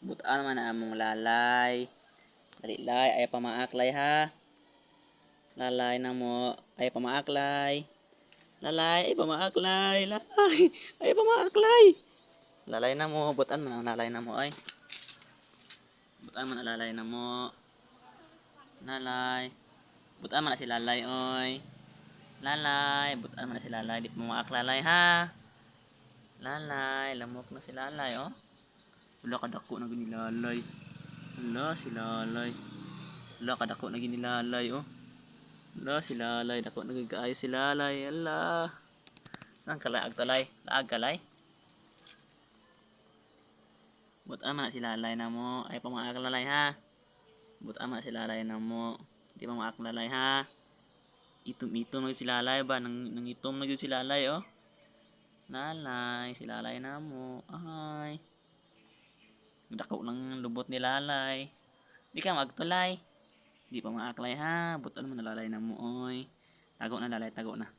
Butaan man na among lalay. Dali lay, ay pamaaklay ha. Lalay na mo, ay pamaaklay. Lalay, ay pamaaklay. Lalay, ay pamaaklay. Lalay na mo, butaan man ang lalay na mo ay. Butaan man ang lalay na mo. Lalay. Butaan man na si lalay oy. Lalay, butaan man na si lalay. Di pamaaklalay ha. Lalay, lamok na si lalay oh. Wala kadako na gini lalay. Wala si lalay. Wala kadako na gini lalay oh. Wala si lalay, dako nagagaayo si lalay. Ala. Saan ka laag talay? Laag ka lay? Butaan man na si lalay na mo. Ay pamaaklalay ha. Butaan man na si lalay na mo. Di pamaaklalay ha. Itom-itom na si lalay ba? Nangitom na si lalay oh. Lalay, si lalay na mo. Ay. Dako lang lubot ni lalay. Di ka magtulay. Di pa maaklay ha. Butan mo na lalay na mo oy. Tago na lalay, tago na.